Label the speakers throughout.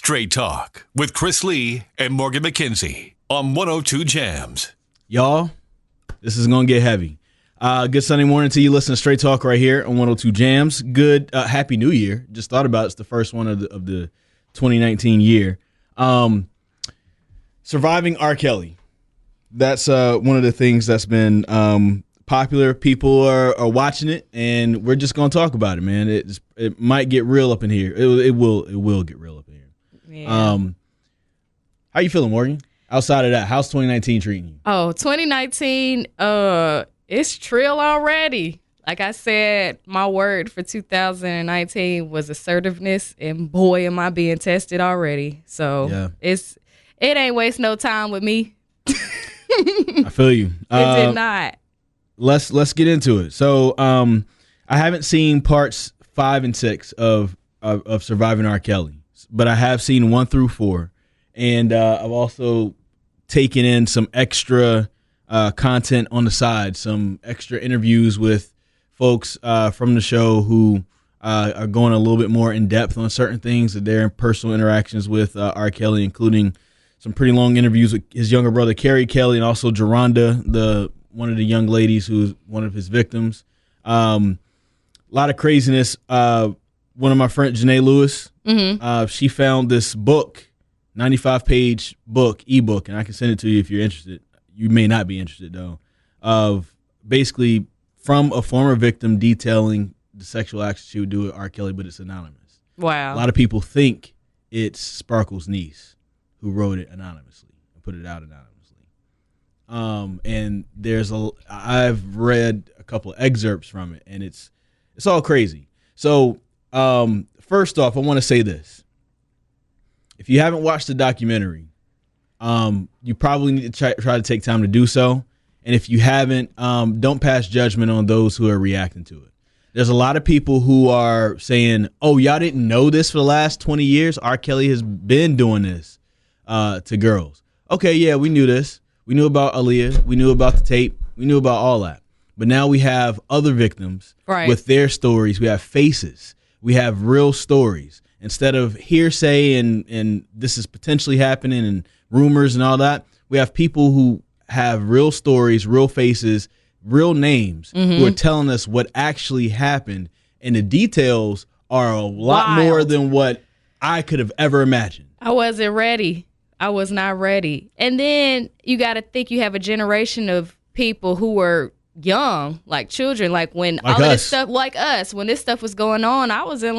Speaker 1: Straight Talk with Chris Lee and Morgan McKenzie on 102 Jamz.
Speaker 2: Y'all, this is going to get heavy. Good Sunday morning to you. Listen to Straight Talk right here on 102 Jamz. Good, Happy New Year. Just thought about it. It's the first one of the 2019 year. Surviving R. Kelly. That's one of the things that's been popular. People are watching it, and we're just going to talk about it, man. It might get real up in here. It will get real up in here.
Speaker 3: Yeah.
Speaker 2: How you feeling, Morgan? Outside of that, how's 2019 treating you?
Speaker 3: Oh, 2019, it's trill already. Like I said, my word for 2019 was assertiveness, and boy, am I being tested already. So
Speaker 2: Yeah.
Speaker 3: it ain't waste no time with me.
Speaker 2: I feel you.
Speaker 3: It did not.
Speaker 2: Let's get into it. So, I haven't seen parts 5 and 6 of Surviving R. Kelly, but I have seen 1 through 4, and I've also taken in some extra content on the side, some extra interviews with folks from the show who are going a little bit more in depth on certain things, that their personal interactions with R. Kelly, including some pretty long interviews with his younger brother, Kerry Kelly, and also Geronda, one of the young ladies who's one of his victims. A lot of craziness. One of my friends, Janae Lewis, she found this book, 95-page book, ebook, and I can send it to you if you're interested. You may not be interested, though, of basically from a former victim detailing the sexual acts she would do with R. Kelly, but it's anonymous.
Speaker 3: Wow.
Speaker 2: A lot of people think it's Sparkle's niece who wrote it anonymously and put it out anonymously. And I've read a couple of excerpts from it, and it's all crazy. So first off, I want to say this. If you haven't watched the documentary, you probably need to try to take time to do so. And if you haven't, don't pass judgment on those who are reacting to it. There's a lot of people who are saying, oh, y'all didn't know this for the last 20 years? R. Kelly has been doing this to girls. Okay, yeah, we knew this. We knew about Aaliyah. We knew about the tape. We knew about all that. But now we have other victims with their stories. We have faces. We have real stories. Instead of hearsay and this is potentially happening and rumors and all that, we have people who have real stories, real faces, real names, who are telling us what actually happened. And the details are a lot more than what I could have ever imagined.
Speaker 3: I wasn't ready. I was not ready. And then you got to think you have a generation of people who were young, like children, like when all of this stuff, like us, when this stuff was going on, I was in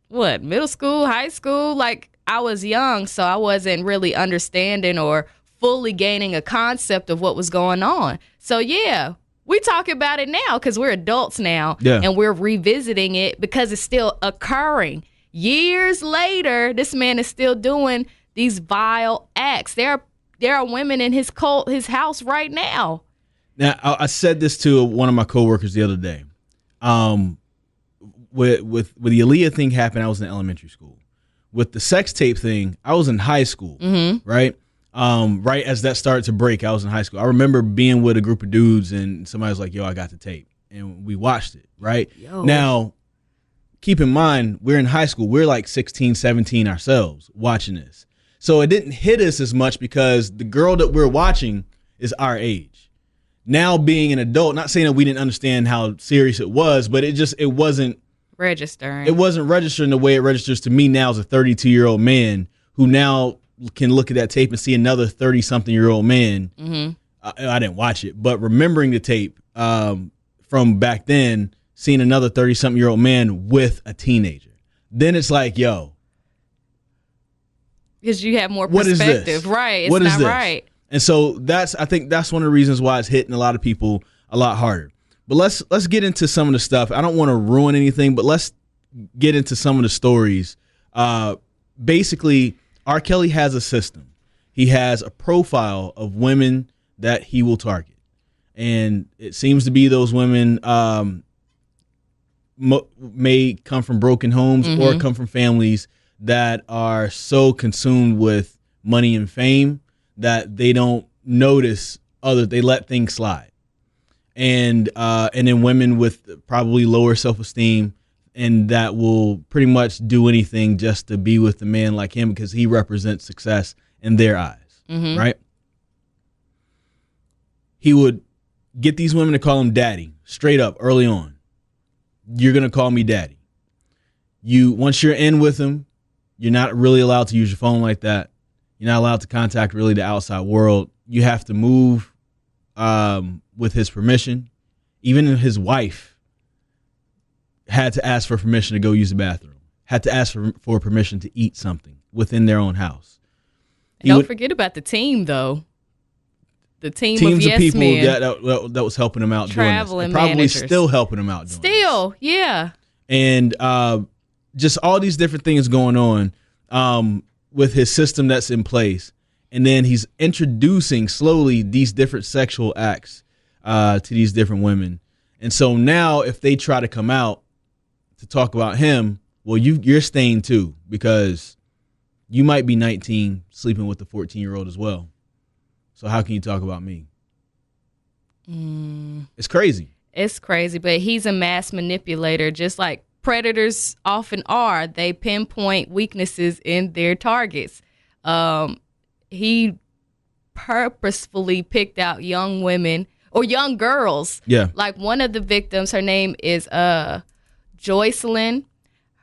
Speaker 3: middle school, high school, like I was young, so I wasn't really understanding or fully gaining a concept of what was going on. So yeah, we talk about it now because we're adults now, and we're revisiting it because it's still occurring. Years later, this man is still doing these vile acts. There are women in his house right now.
Speaker 2: Now, I said this to one of my coworkers the other day. With the Aaliyah thing happened, I was in elementary school. With the sex tape thing, I was in high school, right? Right as that started to break, I was in high school. I remember being with a group of dudes, and somebody was like, yo, I got the tape. And we watched it, right?
Speaker 3: Yo.
Speaker 2: Now, keep in mind, we're in high school. We're like 16, 17 ourselves watching this. So it didn't hit us as much because the girl that we're watching is our age. Now being an adult, not saying that we didn't understand how serious it was, but it wasn't
Speaker 3: registering.
Speaker 2: It wasn't registering the way it registers to me now as a 32-year-old man who now can look at that tape and see another 30-something-year-old man. I didn't watch it, but remembering the tape from back then, seeing another 30-something-year-old man with a teenager. Then it's like, yo.
Speaker 3: Because you have more
Speaker 2: what
Speaker 3: perspective.
Speaker 2: Is this?
Speaker 3: Right. It's
Speaker 2: what is
Speaker 3: not
Speaker 2: this?
Speaker 3: right.
Speaker 2: And so I think that's one of the reasons why it's hitting a lot of people a lot harder. But let's get into some of the stuff. I don't want to ruin anything, but let's get into some of the stories. Basically, R. Kelly has a system. He has a profile of women that he will target. And it seems to be those women may come from broken homes or come from families that are so consumed with money and fame that they don't notice they let things slide. And then women with probably lower self-esteem and that will pretty much do anything just to be with a man like him because he represents success in their eyes, right? He would get these women to call him daddy straight up early on. You're going to call me daddy. Once you're in with him, you're not really allowed to use your phone like that. You're not allowed to contact really the outside world. You have to move with his permission. Even his wife had to ask for permission to go use the bathroom, had to ask for permission to eat something within their own house.
Speaker 3: Don't forget about the team, though. The teams
Speaker 2: of
Speaker 3: yes
Speaker 2: people
Speaker 3: men.
Speaker 2: that was helping him out
Speaker 3: Traveling
Speaker 2: doing this. Probably
Speaker 3: managers.
Speaker 2: still helping him out doing
Speaker 3: this. Yeah.
Speaker 2: And just all these different things going on with his system that's in place. And then he's introducing slowly these different sexual acts to these different women. And so now if they try to come out to talk about him, well, you're staying too, because you might be 19 sleeping with a 14-year-old as well. So how can you talk about me? It's crazy.
Speaker 3: It's crazy, but he's a mass manipulator, just like predators often are. They pinpoint weaknesses in their targets. He purposefully picked out young women or young girls.
Speaker 2: Yeah.
Speaker 3: Like one of the victims, her name is Joycelyn.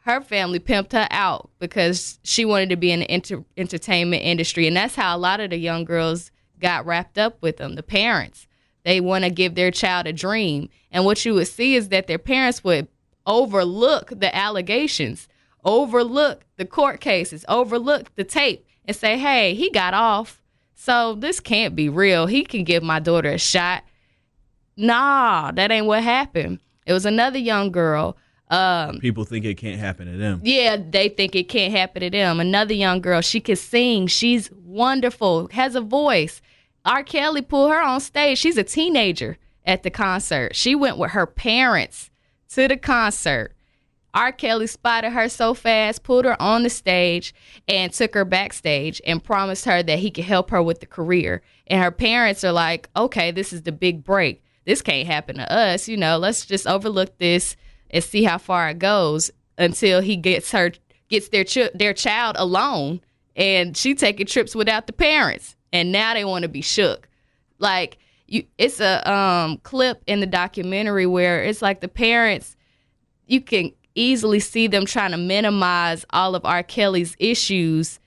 Speaker 3: Her family pimped her out because she wanted to be in the entertainment industry. And that's how a lot of the young girls got wrapped up with them. The parents, they want to give their child a dream. And what you would see is that their parents would overlook the allegations, overlook the court cases, overlook the tape and say, hey, he got off. So this can't be real. He can give my daughter a shot. Nah, that ain't what happened. It was another young girl.
Speaker 2: People think it can't happen to them.
Speaker 3: Yeah, they think it can't happen to them. Another young girl, she can sing. She's wonderful, has a voice. R. Kelly pulled her on stage. She's a teenager at the concert. She went with her parents to the concert. R. Kelly spotted her so fast, pulled her on the stage, and took her backstage and promised her that he could help her with the career. And her parents are like, okay, this is the big break. This can't happen to us. Let's just overlook this and see how far it goes until he gets their child alone, and she taking trips without the parents. And now they want to be shook. Like it's a clip in the documentary where it's like the parents, you can easily see them trying to minimize all of R. Kelly's issues,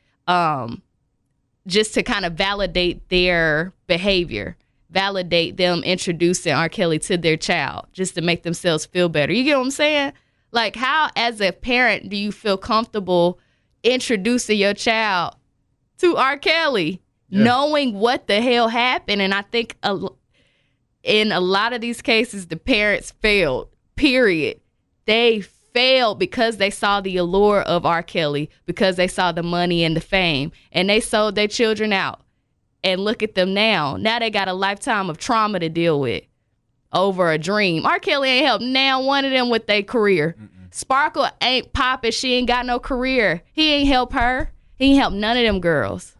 Speaker 3: just to kind of validate their behavior. Validate them introducing R. Kelly to their child just to make themselves feel better. You get what I'm saying? Like, how, as a parent, do you feel comfortable introducing your child to R. Kelly, knowing what the hell happened? And I think in a lot of these cases, the parents failed, period. They failed because they saw the allure of R. Kelly, because they saw the money and the fame, and they sold their children out. And look at them now. Now they got a lifetime of trauma to deal with over a dream. R. Kelly ain't helped now one of them with their career. Sparkle ain't popping. She ain't got no career. He ain't help her. He ain't help none of them girls.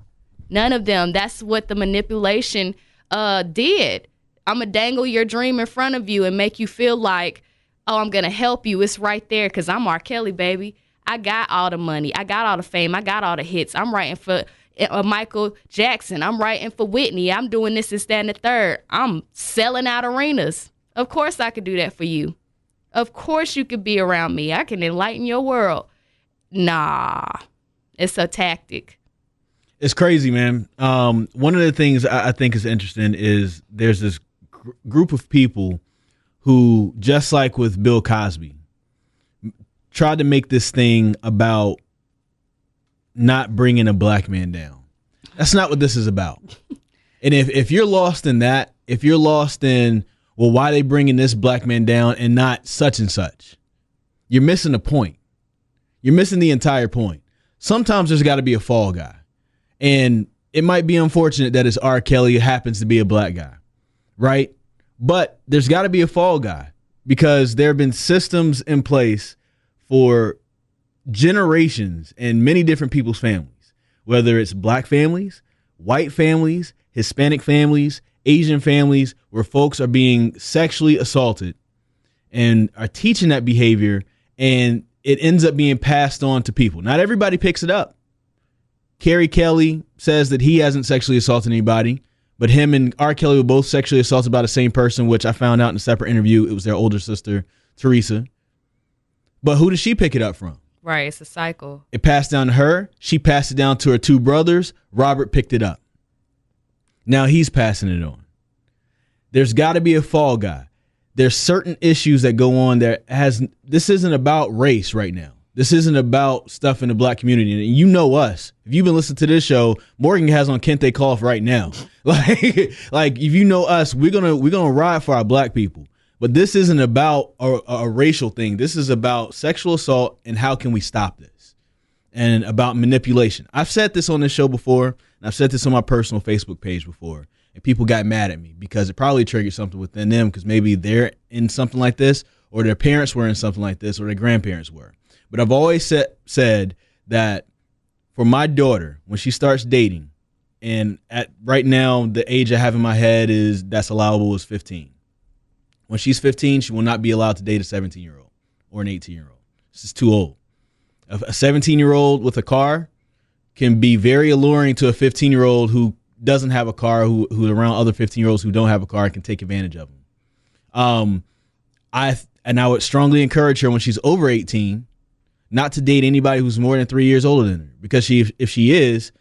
Speaker 3: None of them. That's what the manipulation did. I'm going to dangle your dream in front of you and make you feel like, oh, I'm going to help you. It's right there because I'm R. Kelly, baby. I got all the money. I got all the fame. I got all the hits. I'm writing for Michael Jackson. I'm writing for Whitney. I'm doing this, and that, and the third. I'm selling out arenas. Of course I could do that for you. Of course you could be around me. I can enlighten your world. Nah, it's a tactic.
Speaker 2: It's crazy, man. One of the things I think is interesting is there's this group of people who, just like with Bill Cosby, tried to make this thing about not bringing a black man down. That's not what this is about. And if you're lost in that, if you're lost in, well, why are they bringing this black man down and not such and such, you're missing the point. You're missing the entire point. Sometimes there's got to be a fall guy. And it might be unfortunate that it's R. Kelly happens to be a black guy, right? But there's got to be a fall guy because there have been systems in place for generations in many different people's families, whether it's black families, white families, Hispanic families, Asian families, where folks are being sexually assaulted and are teaching that behavior and it ends up being passed on to people. Not everybody picks it up. Carrie Kelly says that he hasn't sexually assaulted anybody, but him and R. Kelly were both sexually assaulted by the same person, which I found out in a separate interview. It was their older sister, Teresa. But who does she pick it up from?
Speaker 3: Right, it's a cycle.
Speaker 2: It passed down to her. She passed it down to her two brothers. Robert picked it up. Now he's passing it on. There's got to be a fall guy. There's certain issues that go on there. This isn't about race right now. This isn't about stuff in the black community. And you know us. If you've been listening to this show, Morgan has on Kente Cloth right now. Like if you know us, we're gonna ride for our black people. But this isn't about a racial thing. This is about sexual assault and how can we stop this, and about manipulation. I've said this on this show before, and I've said this on my personal Facebook page before, and people got mad at me because it probably triggered something within them because maybe they're in something like this, or their parents were in something like this, or their grandparents were. But I've always said that for my daughter, when she starts dating, and at right now the age I have in my head is that's allowable is 15. When she's 15, she will not be allowed to date a 17-year-old or an 18-year-old. This is too old. A 17-year-old with a car can be very alluring to a 15-year-old who doesn't have a car, who's around other 15-year-olds who don't have a car and can take advantage of them. I would strongly encourage her when she's over 18 not to date anybody who's more than 3 years older than her, because if she is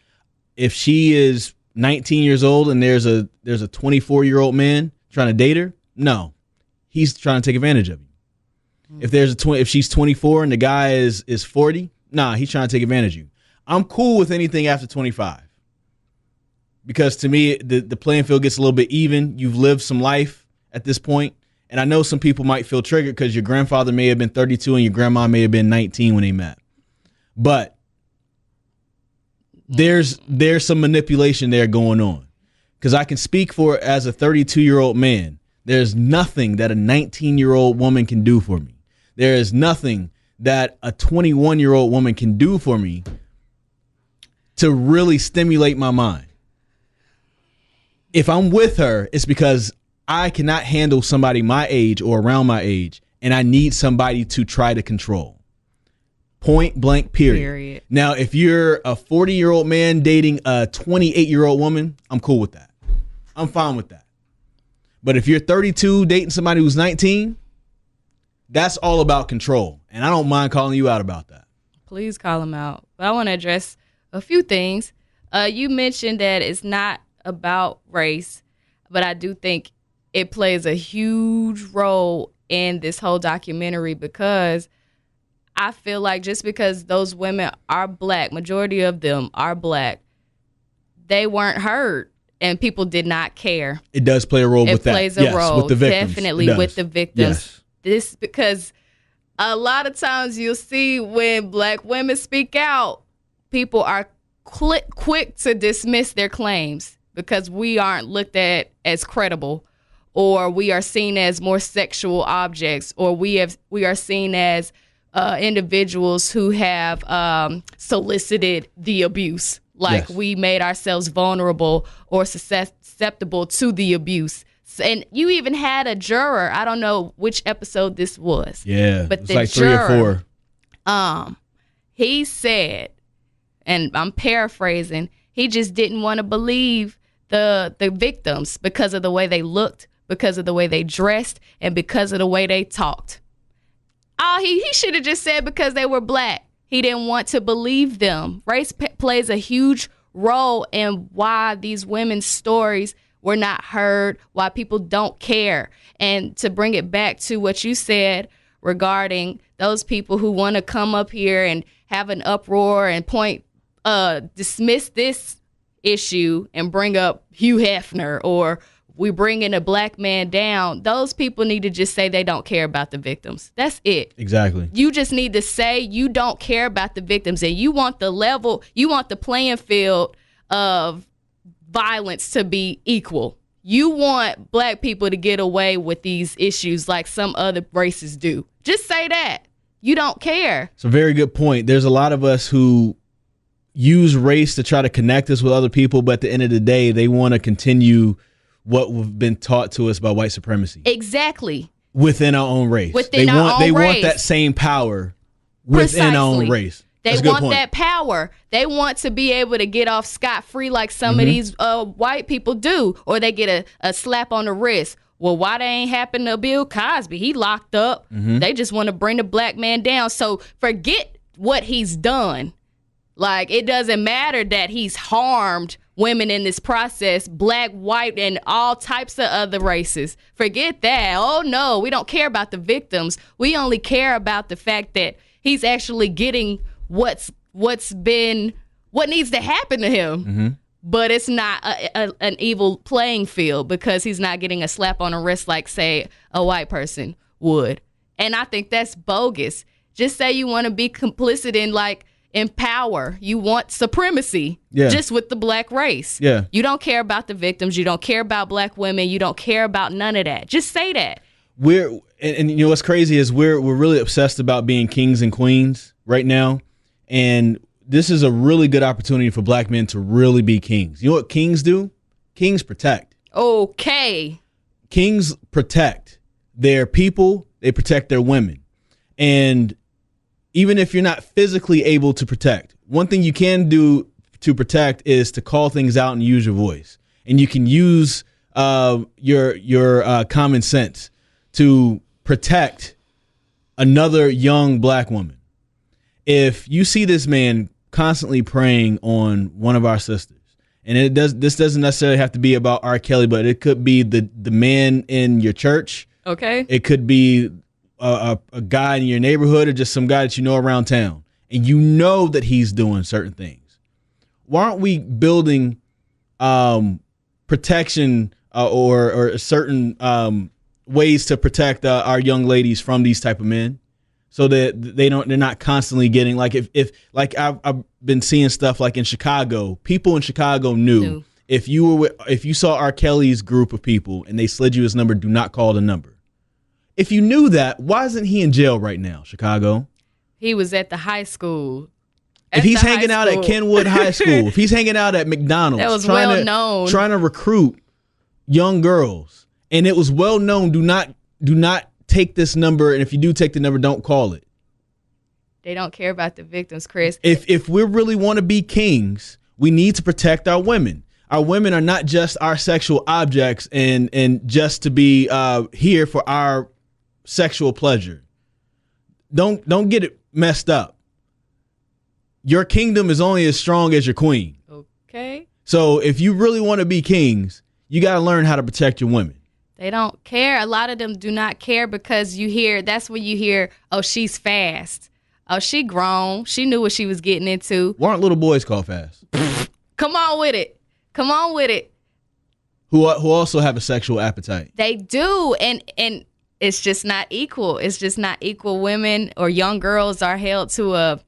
Speaker 2: 19 years old and there's a 24-year-old man trying to date her, no, he's trying to take advantage of you. If she's 24 and the guy is 40, nah, he's trying to take advantage of you. I'm cool with anything after 25, because to me the playing field gets a little bit even. You've lived some life at this point. And I know some people might feel triggered because your grandfather may have been 32 and your grandma may have been 19 when they met. But there's some manipulation there going on. Because I can speak for as a 32-year-old man, there's nothing that a 19-year-old woman can do for me. There is nothing that a 21-year-old woman can do for me to really stimulate my mind. If I'm with her, it's because I cannot handle somebody my age or around my age, and I need somebody to try to control. Point blank, period. Now, if you're a 40-year-old man dating a 28-year-old woman, I'm cool with that. I'm fine with that. But if you're 32 dating somebody who's 19, that's all about control. And I don't mind calling you out about that.
Speaker 3: Please call him out. But I want to address a few things. You mentioned that it's not about race, but I do think it plays a huge role in this whole documentary, because I feel like just because those women are black, majority of them are black, they weren't heard and people did not care.
Speaker 2: It does play a role with that.
Speaker 3: It plays a role,
Speaker 2: with the victims.
Speaker 3: Definitely with the victims. Yes. Because a lot of times you'll see when black women speak out, people are quick to dismiss their claims because we aren't looked at as credible, or we are seen as more sexual objects, or we are seen as individuals who have solicited the abuse. Like we made ourselves vulnerable or susceptible to the abuse. And you even had a juror. I don't know which episode this was.
Speaker 2: Yeah,
Speaker 3: but
Speaker 2: it's like juror, 3 or
Speaker 3: 4. He said, and I'm paraphrasing, he just didn't want to believe the victims because of the way they looked, because of the way they dressed, and because of the way they talked. He should have just said because they were black. He didn't want to believe them. Race plays a huge role in why these women's stories were not heard, why people don't care. And to bring it back to what you said regarding those people who want to come up here and have an uproar and dismiss this issue and bring up Hugh Hefner, or we bringing a black man down, those people need to just say they don't care about the victims. That's it.
Speaker 2: Exactly.
Speaker 3: You just need to say you don't care about the victims, and you want the playing field of violence to be equal. You want black people to get away with these issues like some other races do. Just say that. You don't care.
Speaker 2: It's a very good point. There's a lot of us who use race to try to connect us with other people, but at the end of the day, they want to continue what we've been taught to us by white supremacy.
Speaker 3: Exactly.
Speaker 2: within our own race. They want that same power within our own race.
Speaker 3: They want that power. They want to be able to get off scot-free like some of these white people do, or they get a slap on the wrist. Well, why they ain't happen to Bill Cosby? He locked up. They just want to bring the black man down. So forget what he's done. Like, it doesn't matter that he's harmed women in this process, black, white, and all types of other races. Forget that. Oh, no, we don't care about the victims. We only care about the fact that he's actually getting what needs to happen to him. But it's not an evil playing field because he's not getting a slap on the wrist like, say, a white person would. And I think that's bogus. Just say you want to be complicit in power. You want supremacy just with the black race. Yeah. You don't care about the victims. You don't care about black women. You don't care about none of that. Just say that.
Speaker 2: And you know what's crazy is we're really obsessed about being kings and queens right now. And this is a really good opportunity for black men to really be kings. You know what kings do? Kings protect.
Speaker 3: Okay.
Speaker 2: Kings protect their people. They protect their women. And even if you're not physically able to protect, one thing you can do to protect is to call things out and use your voice. And you can use your common sense to protect another young black woman. If you see this man constantly preying on one of our sisters, and this doesn't necessarily have to be about R. Kelly, but it could be the man in your church. Okay. It could be a guy in your neighborhood or just some guy that you know around town, and you know that he's doing certain things. Why aren't we building protection or certain ways to protect our young ladies from these type of men, so that they're not constantly getting if I've been seeing stuff like in Chicago, people in Chicago knew if you saw R. Kelly's group of people and they slid you his number, do not call the number. If you knew that, why isn't he in jail right now, Chicago?
Speaker 3: He was at the high school.
Speaker 2: If he's hanging out at Kenwood High School, if he's hanging out at McDonald's,
Speaker 3: that was well known,
Speaker 2: trying to recruit young girls, and it was well known, do not take this number, and if you do take the number, don't call it.
Speaker 3: They don't care about the victims, Chris.
Speaker 2: If we really want to be kings, we need to protect our women. Our women are not just our sexual objects and just to be here for our sexual pleasure. Don't get it messed up. Your kingdom is only as strong as your queen.
Speaker 3: Okay.
Speaker 2: So if you really want to be kings, you got to learn how to protect your women.
Speaker 3: They don't care. A lot of them do not care because that's when you hear, oh, she's fast. Oh, she grown. She knew what she was getting into.
Speaker 2: Why aren't little boys called fast?
Speaker 3: Come on with it. Come on with it.
Speaker 2: Who also have a sexual appetite.
Speaker 3: They do. And it's just not equal. It's just not equal. Women or young girls are held to a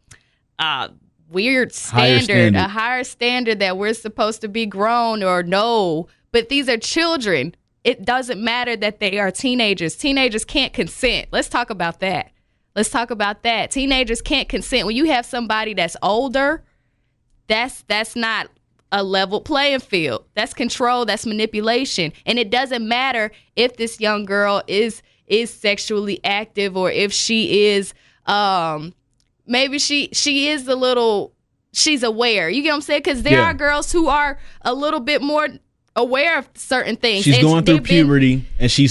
Speaker 3: weird standard, a higher standard that we're supposed to be grown or no. But these are children. It doesn't matter that they are teenagers. Teenagers can't consent. Let's talk about that. Teenagers can't consent. When you have somebody that's older, that's not a level playing field. That's control. That's manipulation. And it doesn't matter if this young girl is sexually active or if she is maybe she is she's aware. You get what I'm saying? Because there are girls who are a little bit more aware of certain things.
Speaker 2: She's going through puberty and she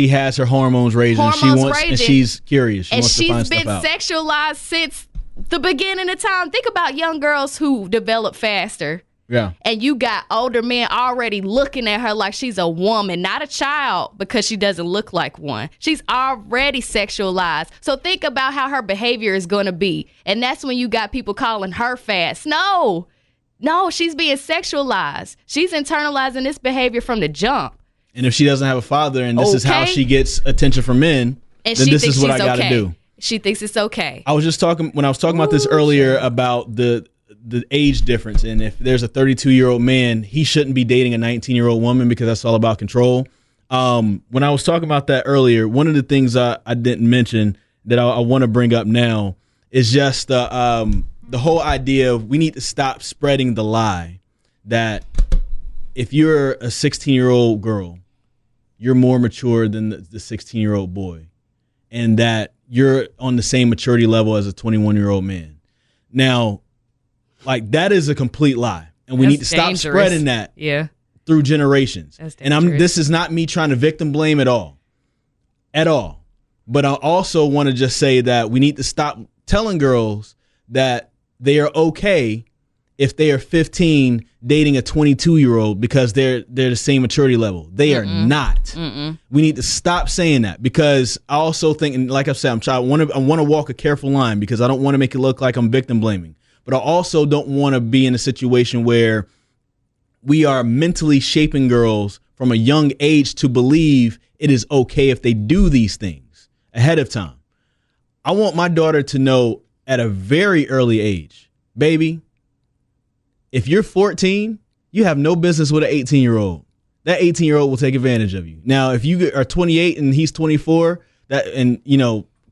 Speaker 2: has her hormones raising. And she's curious. She wants to find stuff out.
Speaker 3: And she's been sexualized since the beginning of time. Think about young girls who develop faster. Yeah. And you got older men already looking at her like she's a woman, not a child, because she doesn't look like one. She's already sexualized. So think about how her behavior is going to be. And that's when you got people calling her fast. No, she's being sexualized. She's internalizing this behavior from the jump.
Speaker 2: And if she doesn't have a father and this is how she gets attention from men, then this is what I got to do.
Speaker 3: She thinks it's okay.
Speaker 2: I was talking about this earlier about the age difference. And if there's a 32-year-old man, he shouldn't be dating a 19-year-old woman because that's all about control. When I was talking about that earlier, one of the things I didn't mention that I want to bring up now is just the whole idea of we need to stop spreading the lie that if you're a 16-year-old girl, you're more mature than the 16-year-old boy, and that you're on the same maturity level as a 21-year-old man. Now, like, that is a complete lie, and we need to stop spreading that through generations. And this is not me trying to victim blame at all. But I also want to just say that we need to stop telling girls that they are okay if they are 15 dating a 22-year-old because they're the same maturity level. They are not. We need to stop saying that, because I also think, and like I said, I want to walk a careful line, because I don't want to make it look like I'm victim blaming. But I also don't want to be in a situation where we are mentally shaping girls from a young age to believe it is okay if they do these things ahead of time. I want my daughter to know at a very early age, baby, if you're 14, you have no business with an 18-year-old. That 18-year-old will take advantage of you. Now, if you are 28 and he's 24,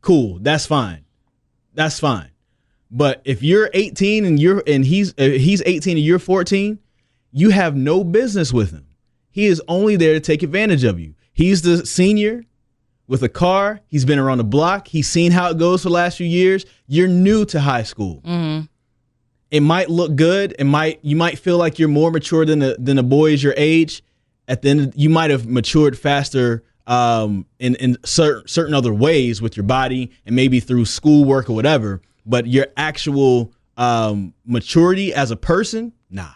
Speaker 2: cool, that's fine. That's fine. But if you're 18 and he's 18 and you're 14, you have no business with him. He is only there to take advantage of you. He's the senior with a car. He's been around the block. He's seen how it goes for the last few years. You're new to high school. It might look good. You might feel like you're more mature than the boys your age. At the end, you might have matured faster in certain other ways with your body and maybe through schoolwork or whatever. But your actual maturity as a person, nah.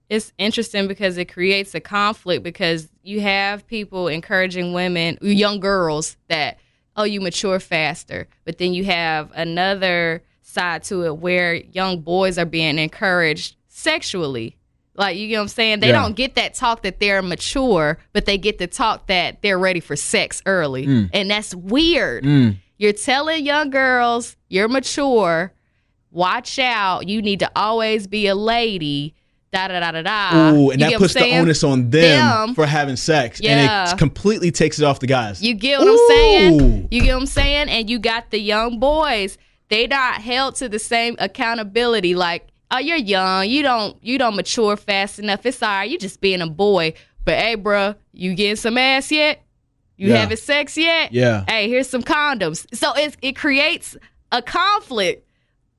Speaker 3: It's interesting because it creates a conflict, because you have people encouraging women, young girls, that, oh, you mature faster. But then you have another side to it where young boys are being encouraged sexually. Like, you know what I'm saying? They don't get that talk that they're mature, but they get the talk that they're ready for sex early. And that's weird. You're telling young girls, you're mature, watch out, you need to always be a lady, da-da-da-da-da.
Speaker 2: Ooh, and that puts the onus on them for having sex. And it completely takes it off the guys.
Speaker 3: You get what I'm saying? You get what I'm saying? And you got the young boys. They not held to the same accountability. Like, oh, you're young. You don't mature fast enough. It's all right. You just being a boy. But, hey, bro, you getting some ass yet? You having sex yet?
Speaker 2: Yeah.
Speaker 3: Hey, here's some condoms. So it creates a conflict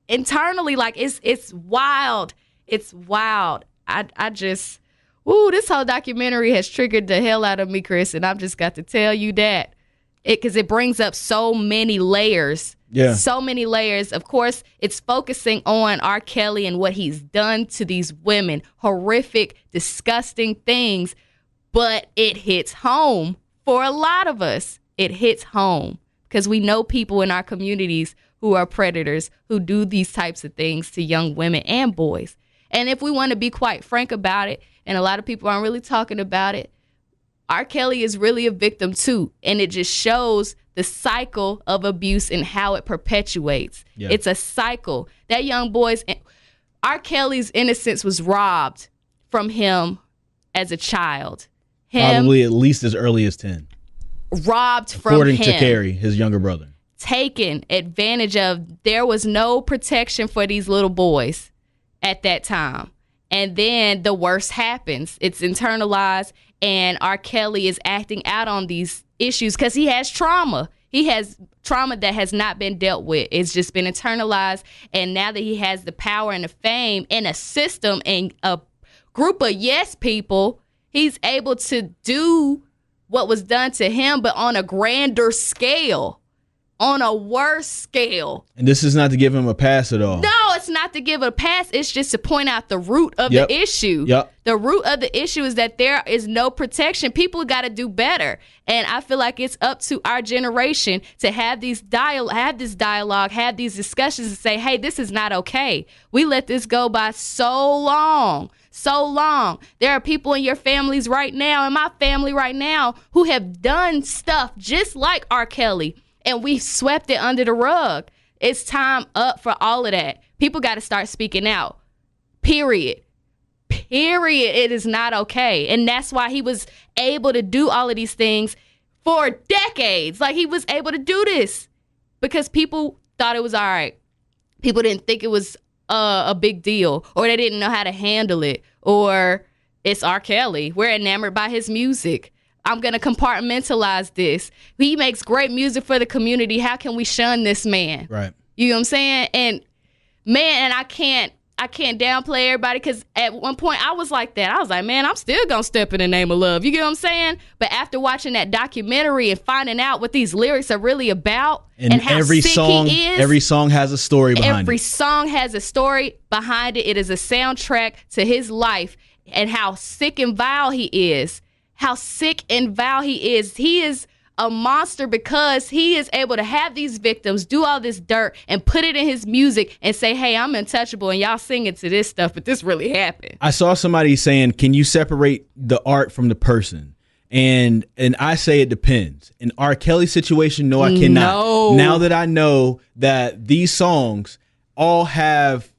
Speaker 3: internally. Like, it's wild. It's wild. I just, this whole documentary has triggered the hell out of me, Chris, and I've just got to tell you that. Because it brings up so many layers. Yeah. So many layers. Of course, it's focusing on R. Kelly and what he's done to these women. Horrific, disgusting things. But it hits home for a lot of us. It hits home because we know people in our communities who are predators, who do these types of things to young women and boys. And if we want to be quite frank about it, and a lot of people aren't really talking about it, R. Kelly is really a victim too. And it just shows the cycle of abuse and how it perpetuates. Yeah. It's a cycle. That young boy's, R. Kelly's innocence was robbed from him as a child.
Speaker 2: Probably at least as early as 10.
Speaker 3: Robbed from him.
Speaker 2: According to Carrie, his younger brother.
Speaker 3: Taken advantage of. There was no protection for these little boys at that time. And then the worst happens. It's internalized, and R. Kelly is acting out on these issues because he has trauma. He has trauma that has not been dealt with. It's just been internalized, and now that he has the power and the fame and a system and a group of yes people, he's able to do what was done to him, but on a grander scale. On a worse scale.
Speaker 2: And this is not to give him a pass at all.
Speaker 3: No, it's not to give a pass. It's just to point out the root of the issue. The root of the issue is that there is no protection. People got to do better. And I feel like it's up to our generation to have this dialogue, have these discussions and say, hey, this is not okay. We let this go by so long. So long. There are people in your families right now, in my family right now, who have done stuff just like R. Kelly. And we swept it under the rug. It's time up for all of that. People got to start speaking out. Period. It is not okay. And that's why he was able to do all of these things for decades. Like, he was able to do this because people thought it was all right. People didn't think it was a big deal, or they didn't know how to handle it, or it's R. Kelly. We're enamored by his music. I'm going to compartmentalize this. He makes great music for the community. How can we shun this man?
Speaker 2: Right.
Speaker 3: You know what I'm saying? And man, and I can't downplay everybody, because at one point I was like that. I was like, man, I'm still going to step in the name of love. You get what I'm saying? But after watching that documentary and finding out what these lyrics are really about and how sick he is.
Speaker 2: Every song has a story behind it.
Speaker 3: Every song has a story behind it. It is a soundtrack to his life and how sick and vile he is. How sick and vile he is. He is a monster because he is able to have these victims do all this dirt and put it in his music and say, hey, I'm untouchable, and y'all singing to this stuff, but this really happened.
Speaker 2: I saw somebody saying, can you separate the art from the person? And I say it depends. In R. Kelly's situation, no, I cannot.
Speaker 3: No.
Speaker 2: Now that I know that these songs all have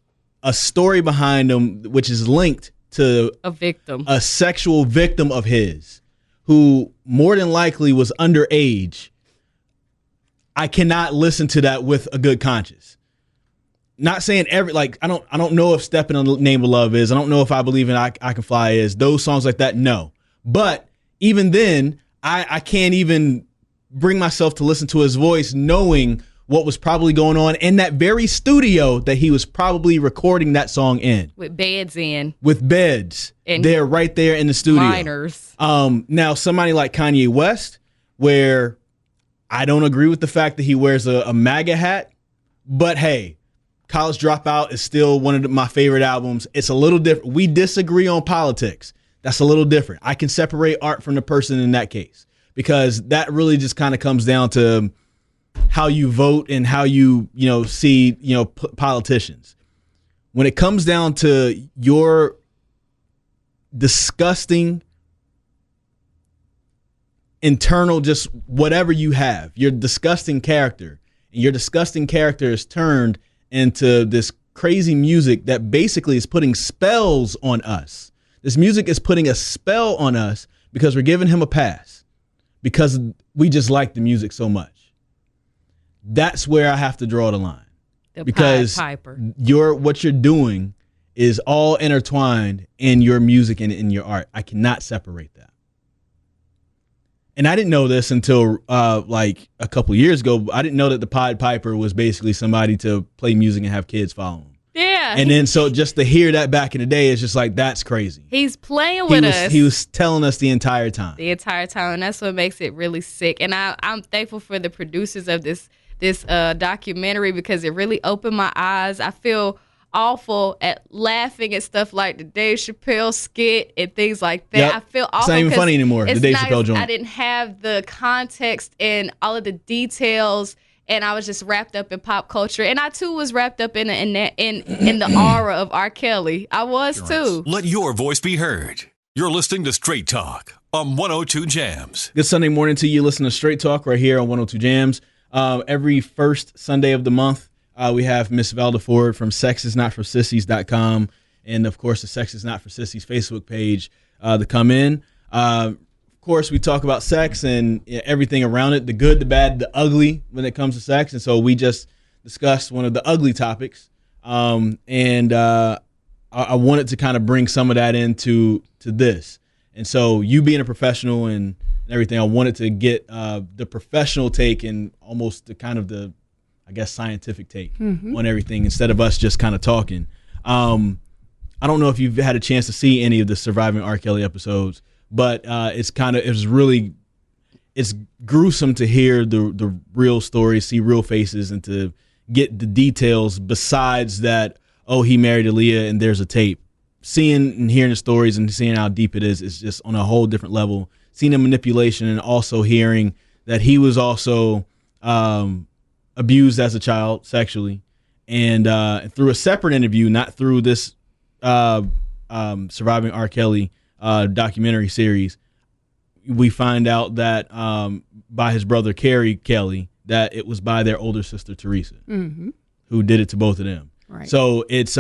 Speaker 2: a story behind them, which is linked to
Speaker 3: a victim,
Speaker 2: a sexual victim of his, who more than likely was underage, I cannot listen to that with a good conscience. Not saying I don't know if Stepping on the Name of Love is. I don't know if I Believe in I Can Fly is. Those songs like that, no. But even then, I can't even bring myself to listen to his voice knowing what was probably going on in that very studio that he was probably recording that song in.
Speaker 3: With beds in.
Speaker 2: With beds.
Speaker 3: And
Speaker 2: they're right there in the studio.
Speaker 3: Minors.
Speaker 2: Now, somebody like Kanye West, where I don't agree with the fact that he wears a MAGA hat, but hey, College Dropout is still one of my favorite albums. It's a little different. We disagree on politics. That's a little different. I can separate art from the person in that case, because that really just kind of comes down to how you vote and how you see politicians. When it comes down to your disgusting internal, just whatever you have, your disgusting character, and your disgusting character is turned into this crazy music that basically is putting spells on us. This music is putting a spell on us because we're giving him a pass because we just like the music so much. That's where I have to draw the line. Because what you're doing is all intertwined in your music and in your art. I cannot separate that. And I didn't know this until like a couple years ago. I didn't know that the Pied Piper was basically somebody to play music and have kids follow him.
Speaker 3: Yeah.
Speaker 2: And then so just to hear that back in the day is just like, that's crazy.
Speaker 3: He's playing with us.
Speaker 2: He was telling us the entire time.
Speaker 3: And that's what makes it really sick. And I'm thankful for the producers of this documentary, because it really opened my eyes. I feel awful at laughing at stuff like the Dave Chappelle skit and things like that. Yep. I feel awful.
Speaker 2: It's not even funny anymore, the Dave Chappelle joint.
Speaker 3: I didn't have the context and all of the details, and I was just wrapped up in pop culture. And I too was wrapped up in the aura of R. Kelly. I was too.
Speaker 1: Let your voice be heard. You're listening to Straight Talk on 102 Jamz.
Speaker 2: Good Sunday morning to you. Listen to Straight Talk right here on 102 Jamz. Every first Sunday of the month, we have Miss Velda Ford from sexisnotforsissies.com, and of course the Sex Is Not for Sissies Facebook page to come in. Of course, we talk about sex and everything around it, the good, the bad, the ugly when it comes to sex. And so we just discussed one of the ugly topics, and I wanted to kind of bring some of that into this. And so you being a professional and everything, I wanted to get the professional take and almost the kind of the, I guess, scientific take on everything instead of us just kind of talking. I don't know if you've had a chance to see any of the Surviving R. Kelly episodes, but it's gruesome to hear the real story, see real faces, and to get the details besides that, oh, he married Aaliyah and there's a tape. Seeing and hearing the stories and seeing how deep it is just on a whole different level. Seeing the manipulation and also hearing that he was also abused as a child sexually, and through a separate interview, not through this Surviving R. Kelly documentary series, we find out that by his brother Kerry Kelly, that it was by their older sister Teresa who did it to both of them. Right. So it's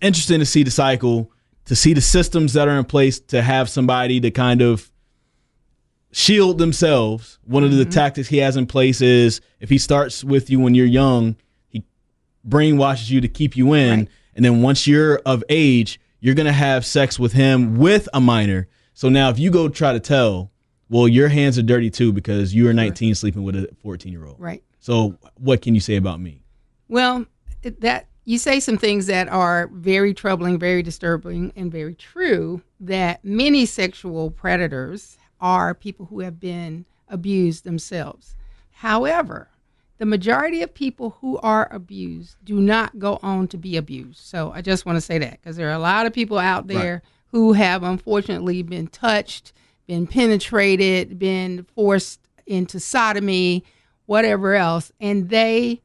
Speaker 2: interesting to see the cycle, to see the systems that are in place, to have somebody to kind of shield themselves. One of the tactics he has in place is if he starts with you when you're young, he brainwashes you to keep you in. Right. And then once you're of age, you're going to have sex with him with a minor. So now if you go try to tell Well, your hands are dirty too because you were 19 sleeping with a 14-year-old.
Speaker 4: Right.
Speaker 2: So what can you say about me?
Speaker 4: Well, that you say some things that are very troubling, very disturbing, and very true, that many sexual predators are people who have been abused themselves. However, the majority of people who are abused do not go on to be abused. So I just want to say that because there are a lot of people out there who have unfortunately been touched, been penetrated, been forced into sodomy, whatever else, and they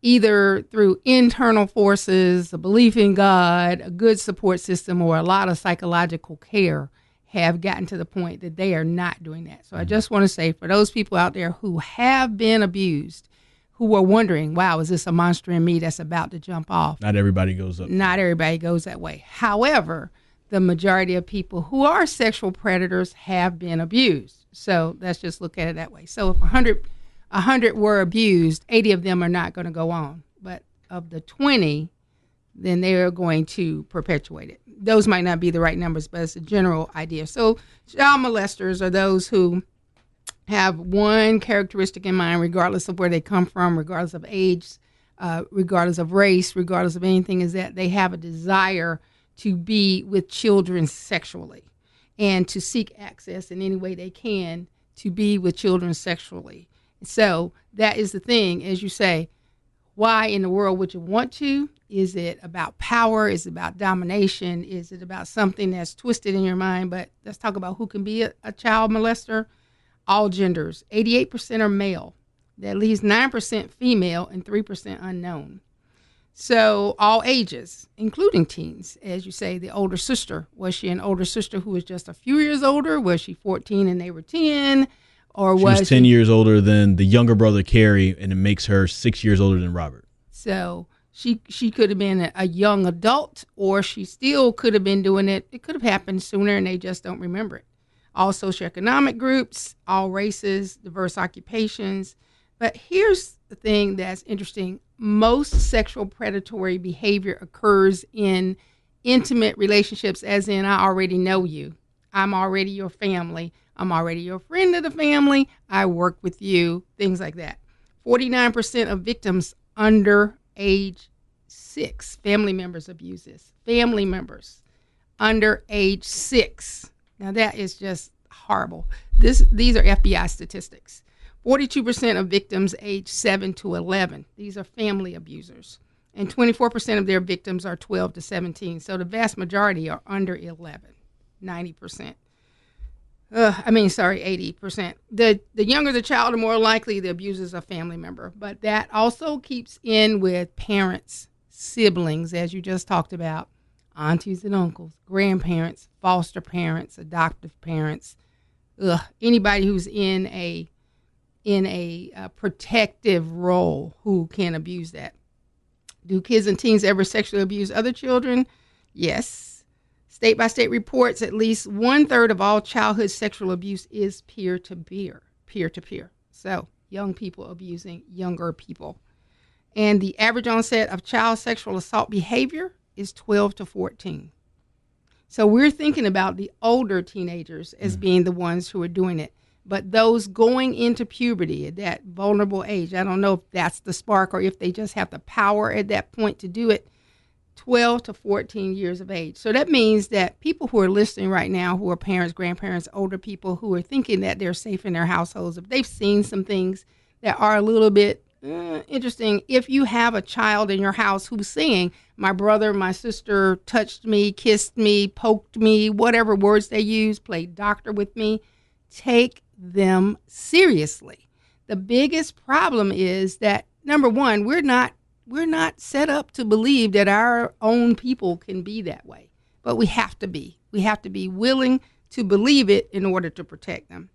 Speaker 4: either through internal forces, a belief in God, a good support system, or a lot of psychological care have gotten to the point that they are not doing that. So I just want to say for those people out there who have been abused, who are wondering, wow, is this a monster in me that's about to jump off?
Speaker 2: Not everybody goes up.
Speaker 4: Not everybody goes that way. However, the majority of people who are sexual predators have been abused. So let's just look at it that way. So if 100 were abused, 80 of them are not going to go on. But of the 20, then they are going to perpetuate it. Those might not be the right numbers, but it's a general idea. So child molesters are those who have one characteristic in mind, regardless of where they come from, regardless of age, regardless of race, regardless of anything, is that they have a desire to be with children sexually and to seek access in any way they can to be with children sexually. So that is the thing, as you say, why in the world would you want to? Is it about power? Is it about domination? Is it about something that's twisted in your mind? But let's talk about who can be a child molester. All genders. 88% are male. That leaves 9% female and 3% unknown. So all ages, including teens, as you say, the older sister. Was she an older sister who was just a few years older? Was she 14 and they were 10? Or
Speaker 2: she was 10 years older than the younger brother, Carrie, and it makes her 6 years older than Robert.
Speaker 4: So she could have been a young adult, or she still could have been doing it. It could have happened sooner and they just don't remember it. All socioeconomic groups, all races, diverse occupations. But here's the thing that's interesting. Most sexual predatory behavior occurs in intimate relationships, as in I already know you. I'm already your family. I'm already your friend of the family. I work with you, things like that. 49% of victims under age 6, family members abuse this. Family members under age 6. Now that is just horrible. These are FBI statistics. 42% of victims age 7 to 11. These are family abusers. And 24% of their victims are 12 to 17. So the vast majority are under 11, 90%. 80%. The younger the child, the more likely the abuser is a family member. But that also keeps in with parents, siblings, as you just talked about, aunties and uncles, grandparents, foster parents, adoptive parents, anybody who's in a protective role who can abuse that. Do kids and teens ever sexually abuse other children? Yes. State-by-state reports, at least 1/3 of all childhood sexual abuse is peer-to-peer. So young people abusing younger people. And the average onset of child sexual assault behavior is 12 to 14. So we're thinking about the older teenagers as being the ones who are doing it. But those going into puberty at that vulnerable age, I don't know if that's the spark or if they just have the power at that point to do it, 12 to 14 years of age. So that means that people who are listening right now, who are parents, grandparents, older people who are thinking that they're safe in their households, if they've seen some things that are a little bit interesting, if you have a child in your house who's saying, my brother, my sister touched me, kissed me, poked me, whatever words they use, played doctor with me, take them seriously. The biggest problem is that, number one, we're not set up to believe that our own people can be that way, but we have to be. We have to be willing to believe it in order to protect them.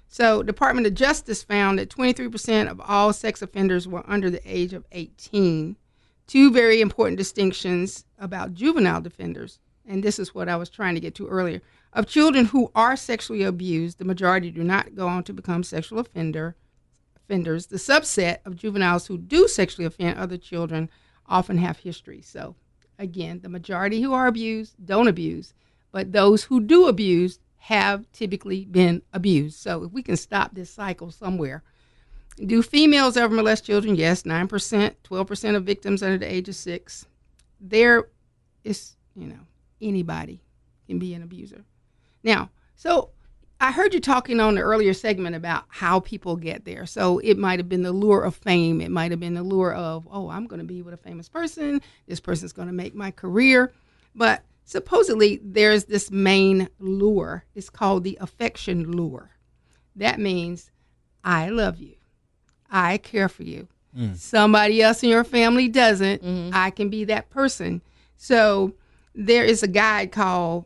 Speaker 4: So Department of Justice found that 23% of all sex offenders were under the age of 18. Two very important distinctions about juvenile defenders, and this is what I was trying to get to earlier. Of children who are sexually abused, the majority do not go on to become sexual offenders. The subset of juveniles who do sexually offend other children often have history. So, again, the majority who are abused don't abuse, but those who do abuse have typically been abused. So if we can stop this cycle somewhere. Do females ever molest children? Yes, 9%, 12% of victims under the age of 6. There is, anybody can be an abuser. Now, so I heard you talking on the earlier segment about how people get there. So it might have been the lure of fame. It might have been the lure of, I'm going to be with a famous person. This person's going to make my career. But supposedly there's this main lure. It's called the affection lure. That means I love you. I care for you. Somebody else in your family doesn't. I can be that person. So there is a guide called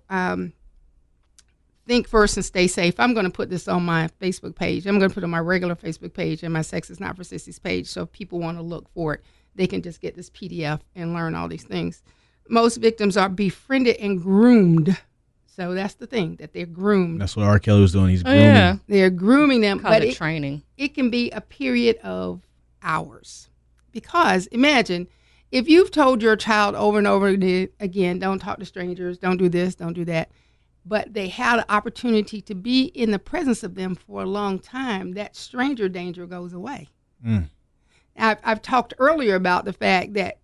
Speaker 4: Think First and Stay Safe. I'm going to put this on my Facebook page. I'm going to put it on my regular Facebook page and my Sex is Not for Sissies page. So if people want to look for it, they can just get this PDF and learn all these things. Most victims are befriended and groomed. So that's the thing, that they're groomed.
Speaker 2: That's what R. Kelly was doing. He's grooming.
Speaker 3: Yeah.
Speaker 4: They're grooming them.
Speaker 3: Call it training.
Speaker 4: It can be a period of hours. Because imagine if you've told your child over and over again, don't talk to strangers, don't do this, don't do that, but they had an opportunity to be in the presence of them for a long time, that stranger danger goes away. I've talked earlier about the fact that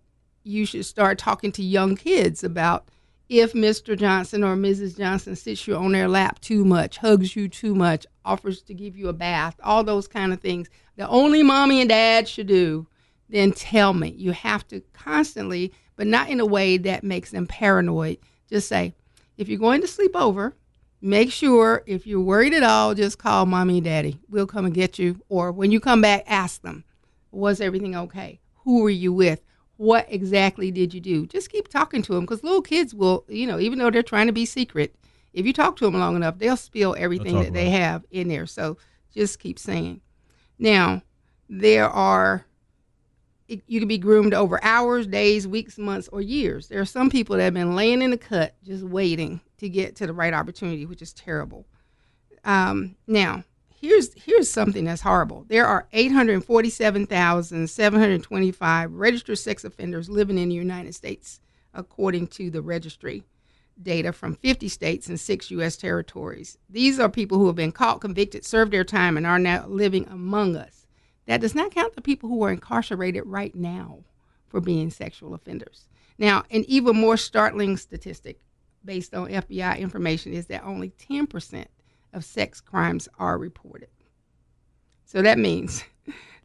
Speaker 4: you should start talking to young kids about if Mr. Johnson or Mrs. Johnson sits you on their lap too much, hugs you too much, offers to give you a bath, all those kind of things, the only mommy and dad should do, then tell me. You have to constantly, but not in a way that makes them paranoid. Just say, if you're going to sleep over, make sure if you're worried at all, just call mommy and daddy. We'll come and get you. Or when you come back, ask them, was everything okay? Who were you with? What exactly did you do? Just keep talking to them, because little kids will, even though they're trying to be secret, if you talk to them long enough, they'll spill everything that they have in there. So just keep saying. Now, you can be groomed over hours, days, weeks, months, or years. There are some people that have been laying in the cut just waiting to get to the right opportunity, which is terrible. Now, here's something that's horrible. There are 847,725 registered sex offenders living in the United States, according to the registry data from 50 states and 6 U.S. territories. These are people who have been caught, convicted, served their time, and are now living among us. That does not count the people who are incarcerated right now for being sexual offenders. Now, an even more startling statistic based on FBI information is that only 10% of sex crimes are reported. So that means,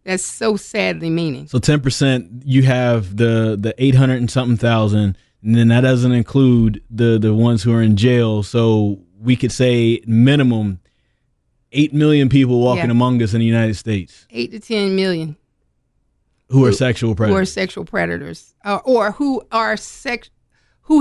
Speaker 4: that's so sadly meaning.
Speaker 2: So 10%, you have the 800 and something thousand, and then that doesn't include the ones who are in jail. So we could say minimum 8 million people walking among us in the United States.
Speaker 4: 8 to 10 million.
Speaker 2: Who are sexual predators.
Speaker 4: Who are sexual predators. Or who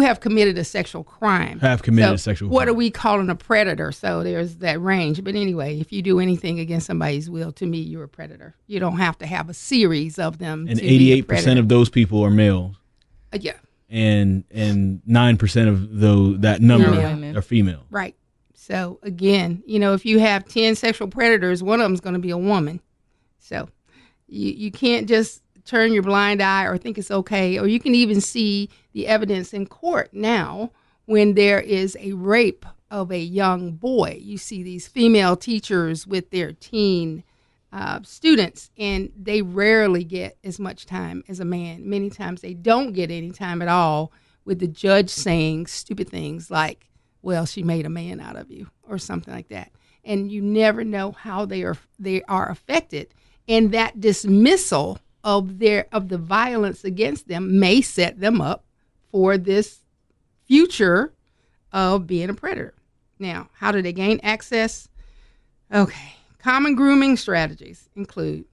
Speaker 4: have committed a sexual crime. What are we calling a predator? So there's that range. But anyway, if you do anything against somebody's will, to me, you're a predator. You don't have to have a series of them.
Speaker 2: And 88% of those people are males.
Speaker 4: Yeah.
Speaker 2: And 9% of that number are female.
Speaker 4: Right. So again, if you have 10 sexual predators, one of them is going to be a woman. So you can't just turn your blind eye or think it's okay. Or you can even see the evidence in court now when there is a rape of a young boy. You see these female teachers with their teen students, and they rarely get as much time as a man. Many times they don't get any time at all, with the judge saying stupid things like, well, she made a man out of you, or something like that. And you never know how they are affected. And that dismissal of the violence against them may set them up for this future of being a predator. Now, how do they gain access? Okay. Common grooming strategies include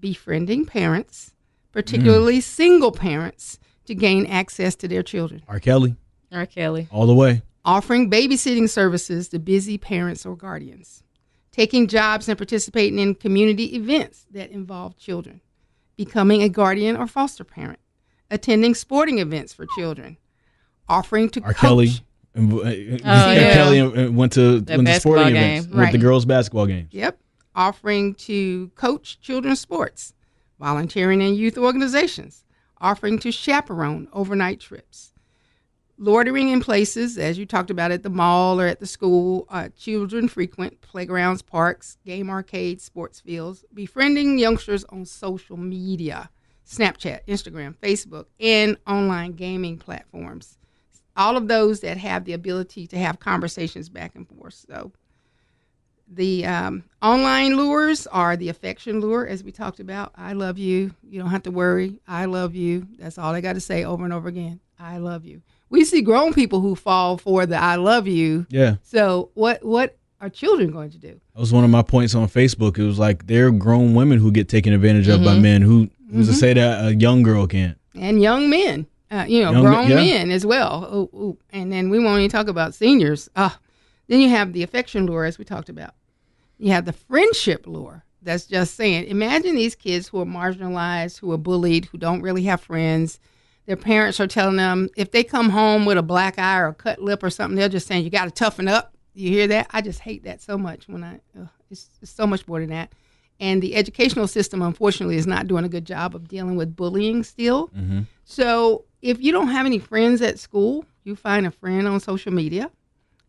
Speaker 4: befriending parents, particularly single parents, to gain access to their children.
Speaker 2: R. Kelly.
Speaker 3: All
Speaker 2: the way.
Speaker 4: Offering babysitting services to busy parents or guardians. Taking jobs and participating in community events that involve children. Becoming a guardian or foster parent. Attending sporting events for children. Offering to coach.
Speaker 2: Kelly went to sporting events. Went to girls' basketball games.
Speaker 4: Yep. Offering to coach children's sports. Volunteering in youth organizations. Offering to chaperone overnight trips. Loitering in places, as you talked about at the mall or at the school, children frequent playgrounds, parks, game arcades, sports fields, befriending youngsters on social media, Snapchat, Instagram, Facebook, and online gaming platforms. All of those that have the ability to have conversations back and forth. So the online lures are the affection lure, as we talked about. I love you. You don't have to worry. I love you. That's all I got to say over and over again. I love you. We see grown people who fall for the I love you.
Speaker 2: Yeah.
Speaker 4: So what are children going to do?
Speaker 2: That was one of my points on Facebook. It was like there are grown women who get taken advantage of by men. Who's to say that a young girl can't?
Speaker 4: And young men, grown men as well. Ooh. And then we won't even talk about seniors. Then you have the affection lure, as we talked about. You have the friendship lure. That's just saying, imagine these kids who are marginalized, who are bullied, who don't really have friends. Their parents are telling them if they come home with a black eye or a cut lip or something, they're just saying, you got to toughen up. You hear that? I just hate that so much. It's so much more than that. And the educational system, unfortunately, is not doing a good job of dealing with bullying still. Mm-hmm. So if you don't have any friends at school, you find a friend on social media,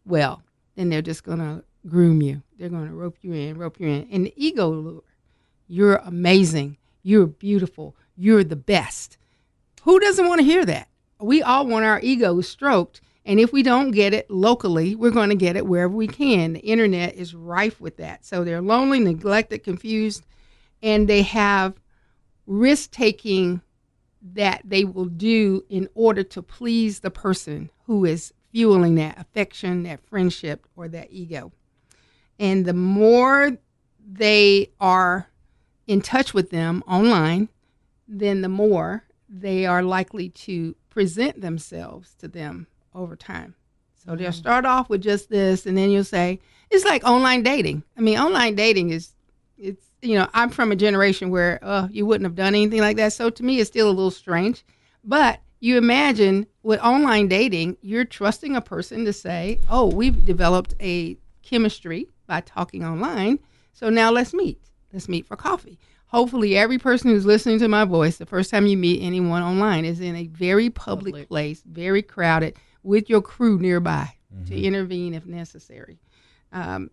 Speaker 4: well, then they're just going to groom you. They're going to rope you in. And the ego lure, you're amazing. You're beautiful. You're the best. Who doesn't want to hear that? We all want our egos stroked. And if we don't get it locally, we're going to get it wherever we can. The internet is rife with that. So they're lonely, neglected, confused, and they have risk-taking that they will do in order to please the person who is fueling that affection, that friendship, or that ego. And the more they are in touch with them online, then the more they are likely to present themselves to them over time. So they'll start off with just this, and then you'll say, it's like online dating. I mean, online dating I'm from a generation where you wouldn't have done anything like that. So to me, it's still a little strange. But you imagine with online dating, you're trusting a person to say, oh, we've developed a chemistry by talking online. So now let's meet. Let's meet for coffee. Hopefully every person who's listening to my voice, the first time you meet anyone online is in a very public place, very crowded, with your crew nearby to intervene if necessary.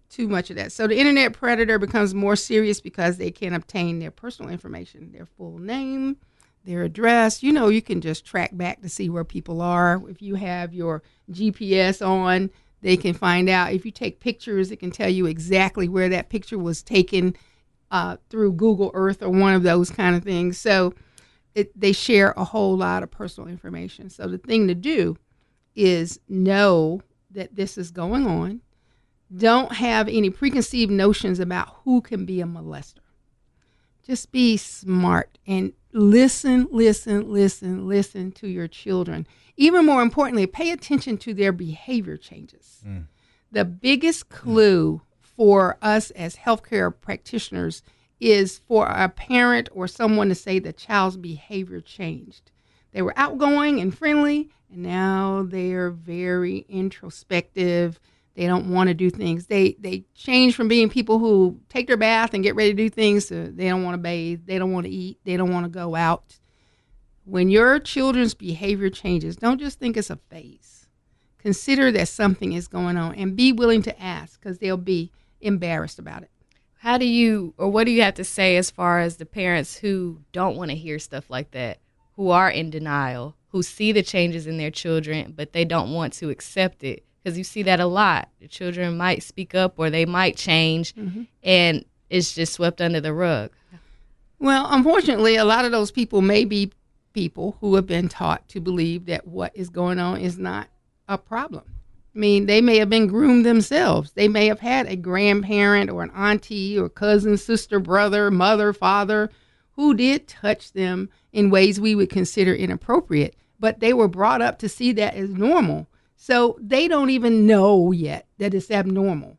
Speaker 4: Too much of that. So the internet predator becomes more serious because they can obtain their personal information, their full name, their address. You can just track back to see where people are. If you have your GPS on, they can find out. If you take pictures, it can tell you exactly where that picture was taken through Google Earth or one of those kind of things. So they share a whole lot of personal information. So the thing to do is know that this is going on. Don't have any preconceived notions about who can be a molester. Just be smart and listen to your children. Even more importantly, pay attention to their behavior changes. The biggest clue for us as healthcare practitioners is for a parent or someone to say the child's behavior changed. They were outgoing and friendly, and now they're very introspective. They don't want to do things. They change from being people who take their bath and get ready to do things to they don't want to bathe, they don't want to eat, they don't want to go out. When your children's behavior changes, don't just think it's a phase. Consider that something is going on and be willing to ask because they'll be embarrassed about it.
Speaker 3: What do you have to say as far as the parents who don't want to hear stuff like that, who are in denial, who see the changes in their children, but they don't want to accept it? Because you see that a lot. The children might speak up or they might change, and it's just swept under the rug.
Speaker 4: Well, unfortunately, a lot of those people may be people who have been taught to believe that what is going on is not a problem. I mean, they may have been groomed themselves. They may have had a grandparent or an auntie or cousin, sister, brother, mother, father who did touch them in ways we would consider inappropriate, but they were brought up to see that as normal. So they don't even know yet that it's abnormal.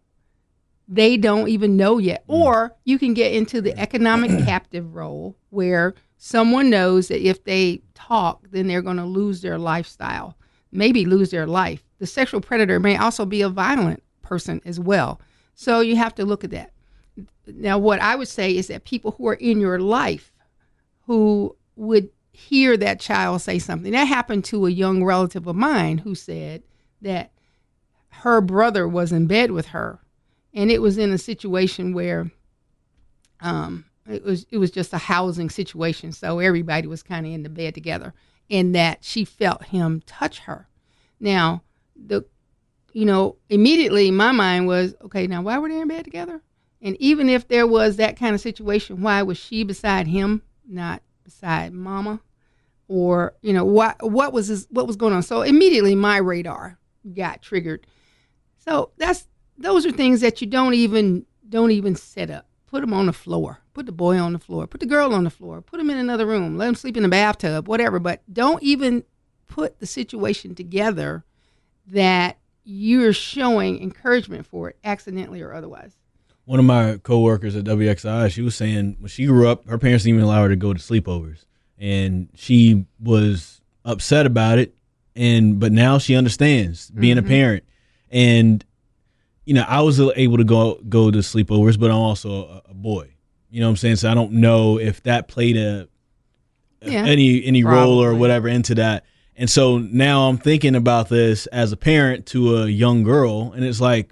Speaker 4: They don't even know yet. Or you can get into the economic captive role where someone knows that if they talk, then they're going to lose their lifestyle, maybe lose their life. The sexual predator may also be a violent person as well. So you have to look at that. Now, what I would say is that people who are in your life who would hear that child say something. That happened to a young relative of mine who said that her brother was in bed with her, and it was in a situation where it was just a housing situation, so everybody was kind of in the bed together, and that she felt him touch her. Now, immediately my mind was, okay, now why were they in bed together? And even if there was that kind of situation, why was she beside him, not beside mama? Or, what was going on? So immediately my radar got triggered. So those are things that you don't even set up. Put them on the floor. Put the boy on the floor. Put the girl on the floor. Put them in another room. Let them sleep in the bathtub, whatever. But don't even put the situation together that you're showing encouragement for it, accidentally or otherwise.
Speaker 2: One of my coworkers at WXI, she was saying when she grew up, her parents didn't even allow her to go to sleepovers, and she was upset about it. But now she understands being a parent, and I was able to go to sleepovers, but I'm also a boy. You know what I'm saying? So I don't know if that played any role or whatever into that. And so now I'm thinking about this as a parent to a young girl, and it's like,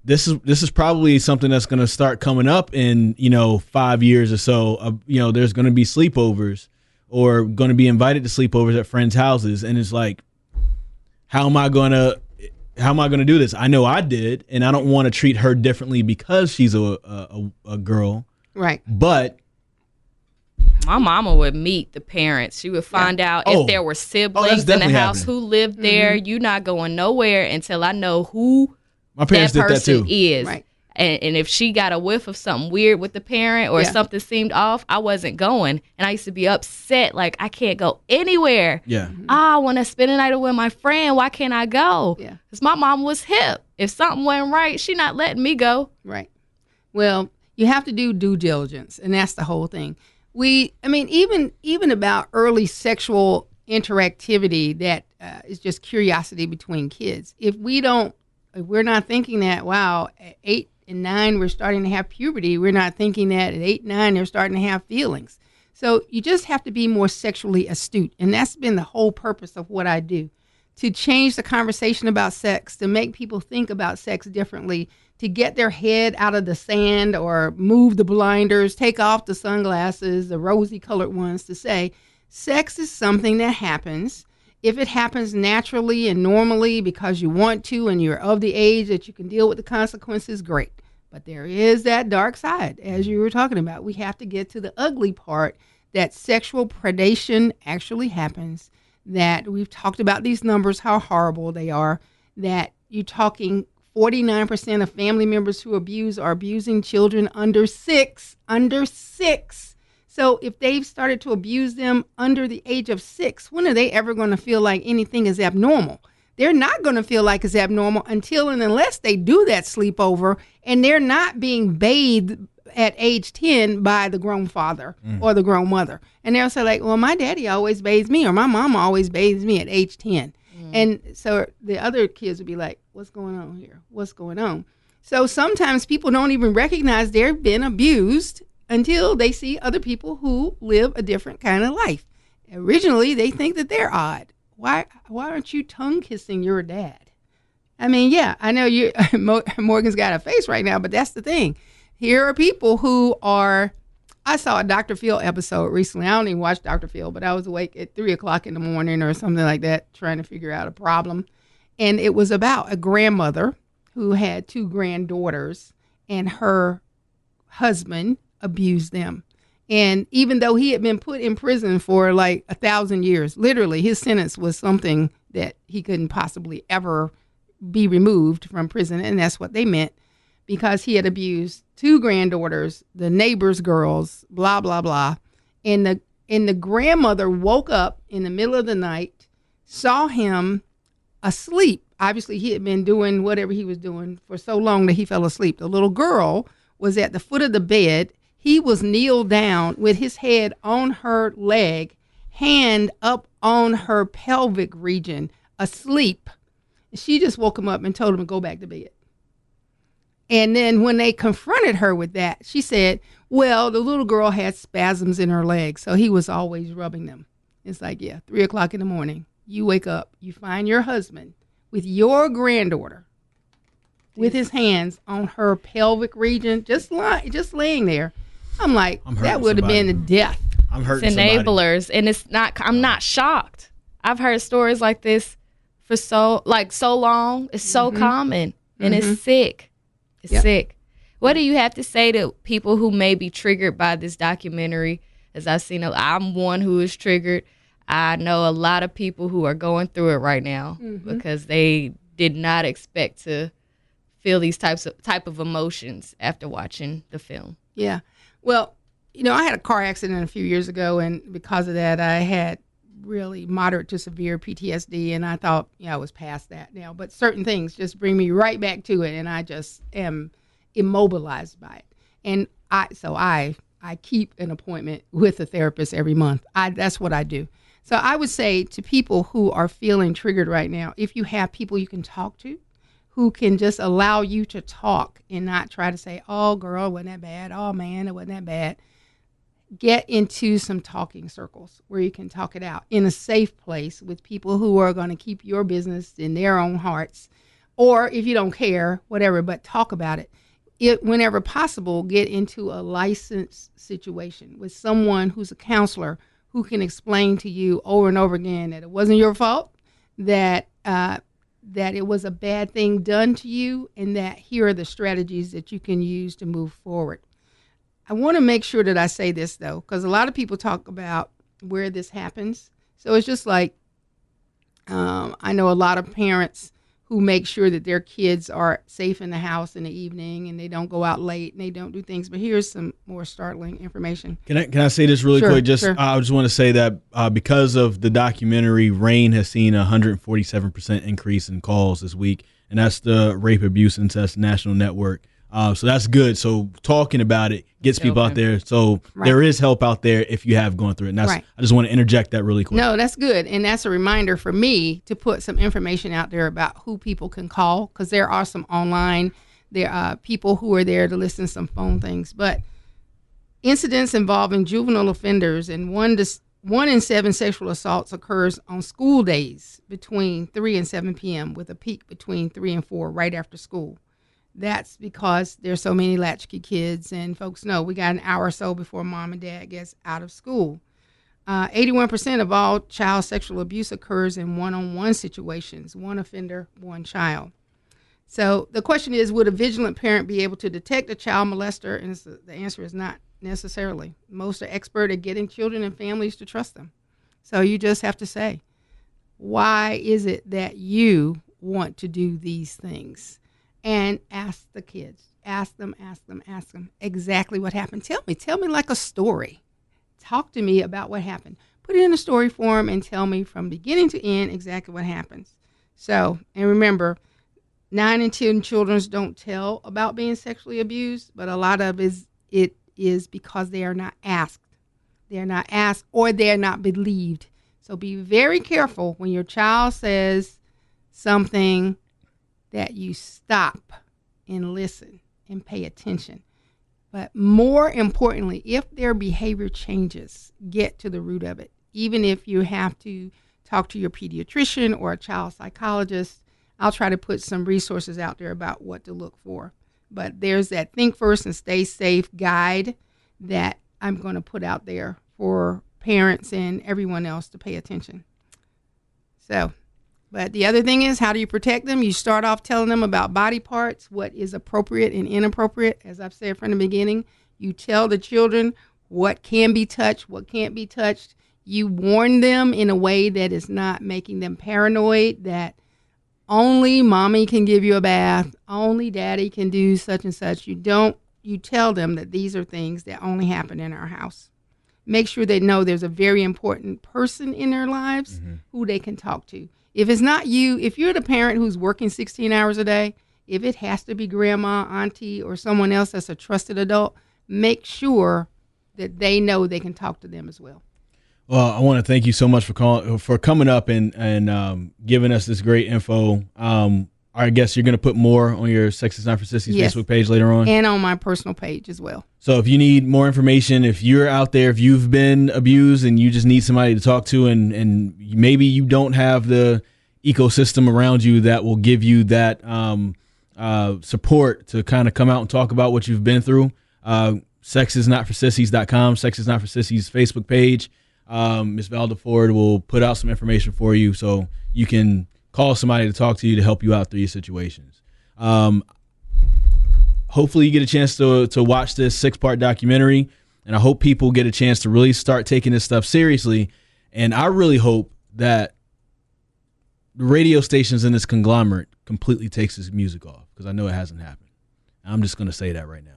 Speaker 2: this is probably something that's going to start coming up in 5 years or so. There's going to be sleepovers or going to be invited to sleepovers at friends' houses, and it's like, how am I going to do this? I know I did, and I don't want to treat her differently because she's a girl,
Speaker 4: right?
Speaker 2: But
Speaker 3: my mama would meet the parents. She would find out if there were siblings in the house who lived there. You're not going nowhere until I know who.
Speaker 2: My parents
Speaker 3: that
Speaker 2: did that too.
Speaker 3: Is.
Speaker 4: Right.
Speaker 3: And if she got a whiff of something weird with the parent or something seemed off, I wasn't going. And I used to be upset, like, I can't go anywhere.
Speaker 2: Yeah.
Speaker 3: I want to spend the night with my friend. Why can't I go?
Speaker 4: Yeah.
Speaker 3: Because my mom was hip. If something wasn't right, she not letting me go.
Speaker 4: Right. Well, you have to do due diligence, and that's the whole thing. Even about early sexual interactivity that is just curiosity between kids. If we're not thinking that, wow, at 8 and 9 we're starting to have puberty, we're not thinking that at 8 and 9 they're starting to have feelings. So you just have to be more sexually astute, and that's been the whole purpose of what I do, to change the conversation about sex, to make people think about sex differently, to get their head out of the sand or move the blinders, take off the sunglasses, the rosy colored ones, to say sex is something that happens. If it happens naturally and normally because you want to and you're of the age that you can deal with the consequences, great. But there is that dark side, as you were talking about. We have to get to the ugly part, that sexual predation actually happens, that we've talked about these numbers, how horrible they are, that you're talking 49% of family members who abuse are abusing children under 6. So if they've started to abuse them under the age of 6, when are they ever going to feel like anything is abnormal? They're not going to feel like it's abnormal until and unless they do that sleepover and they're not being bathed at age 10 by the grown father or the grown mother. And they'll say like, well, my daddy always bathes me or my mama always bathes me at age 10. And so the other kids would be like, what's going on here? What's going on? So sometimes people don't even recognize they've been abused until they see other people who live a different kind of life. Originally, they think that they're odd. Why aren't you tongue kissing your dad? I mean, yeah, I know Morgan's got a face right now, but that's the thing. Here are people who are, I saw a Dr. Phil episode recently. I don't even watch Dr. Phil, but I was awake at 3 o'clock in the morning or something like that, trying to figure out a problem. And it was about a grandmother who had 2 granddaughters, and her husband abused them. And even though he had been put in prison for like 1,000 years, literally his sentence was something that he couldn't possibly ever be removed from prison. And that's what they meant, because he had abused 2 granddaughters, the neighbor's girls, blah, blah, blah. And the grandmother woke up in the middle of the night, saw him asleep. Obviously, he had been doing whatever he was doing for so long that he fell asleep. The little girl was at the foot of the bed. He was kneeled down with his head on her leg, hand up on her pelvic region, asleep. She just woke him up and told him to go back to bed. And then when they confronted her with that, she said, well, the little girl had spasms in her legs, so he was always rubbing them. It's like, 3 o'clock in the morning, you wake up, you find your husband with your granddaughter with his hands on her pelvic region, just laying there. I'm like, that would have been a death.
Speaker 2: I'm hurting
Speaker 3: it's enablers, and it's not. I'm not shocked. I've heard stories like this for so long. It's so common, and it's sick. It's sick. What do you have to say to people who may be triggered by this documentary? As I've seen, I'm one who is triggered. I know a lot of people who are going through it right now because they did not expect to feel these type of emotions after watching the film.
Speaker 4: Yeah. Well, I had a car accident a few years ago, and because of that, I had really moderate to severe PTSD, and I thought, I was past that now. But certain things just bring me right back to it, and I just am immobilized by it. And I keep an appointment with a therapist every month. That's what I do. So I would say to people who are feeling triggered right now, if you have people you can talk to, who can just allow you to talk and not try to say, oh, girl, it wasn't that bad. Oh, man, it wasn't that bad. Get into some talking circles where you can talk it out in a safe place with people who are going to keep your business in their own hearts. Or if you don't care, whatever, but talk about it. Whenever possible, get into a licensed situation with someone who's a counselor who can explain to you over and over again that it wasn't your fault, that it was a bad thing done to you, and that here are the strategies that you can use to move forward. I want to make sure that I say this, though, because a lot of people talk about where this happens. So it's just like I know a lot of parents who make sure that their kids are safe in the house in the evening and they don't go out late and they don't do things. But here's some more startling information.
Speaker 2: Can I say this really quick? Sure. I just want to say that because of the documentary, RAIN has seen a 147% increase in calls this week, and that's the Rape, Abuse, Incest National Network. So that's good. So talking about it gets people out there. So there is help out there if you have gone through it. And I just want to interject that really quick.
Speaker 4: No, that's good. And that's a reminder for me to put some information out there about who people can call, because there are some online. There are people who are there to listen to some phone things. But incidents involving juvenile offenders, and 1 in 7 sexual assaults occurs on school days between 3 and 7 p.m. with a peak between 3 and 4 right after school. That's because there's so many latchkey kids, and folks know we got an hour or so before mom and dad gets out of school. 81% of all child sexual abuse occurs in one-on-one situations, one offender, one child. So the question is, would a vigilant parent be able to detect a child molester? And the answer is not necessarily. Most are expert at getting children and families to trust them. So you just have to say, why is it that you want to do these things? And ask the kids, ask them exactly what happened. Tell me like a story. Talk to me about what happened. Put it in a story form and tell me from beginning to end exactly what happens. So, and remember, 9 in 10 children don't tell about being sexually abused, but a lot of it is because they are not asked. They're not asked, or they're not believed. So be very careful when your child says something that you stop and listen and pay attention. But more importantly, if their behavior changes, get to the root of it. Even if you have to talk to your pediatrician or a child psychologist, I'll try to put some resources out there about what to look for. But there's that Think First and Stay Safe guide that I'm going to put out there for parents and everyone else to pay attention. But the other thing is, how do you protect them? You start off telling them about body parts, what is appropriate and inappropriate. As I've said from the beginning, you tell the children what can be touched, what can't be touched. You warn them in a way that is not making them paranoid, that only mommy can give you a bath, only daddy can do such and such. You tell them that these are things that only happen in our house. Make sure they know there's a very important person in their lives who they can talk to. If it's not you, if you're the parent who's working 16 hours a day, if it has to be grandma, auntie, or someone else that's a trusted adult, make sure that they know they can talk to them as well.
Speaker 2: Well, I want to thank you so much for coming up and giving us this great info. I guess you're going to put more on your Sex is Not for Sissies
Speaker 4: Yes.
Speaker 2: Facebook page later on.
Speaker 4: And on my personal page as well.
Speaker 2: So if you need more information, if you're out there, if you've been abused and you just need somebody to talk to, and maybe you don't have the ecosystem around you that will give you that support to kind of come out and talk about what you've been through, sexisnotforsissies.com, Sex is Not for Sissies Facebook page. Ms. Valda Ford will put out some information for you so you can call somebody to talk to you to help you out through your situations. Hopefully you get a chance to watch this 6-part documentary, and I hope people get a chance to really start taking this stuff seriously. And I really hope that the radio stations in this conglomerate completely takes this music off, because I know it hasn't happened. I'm just going to say that right now.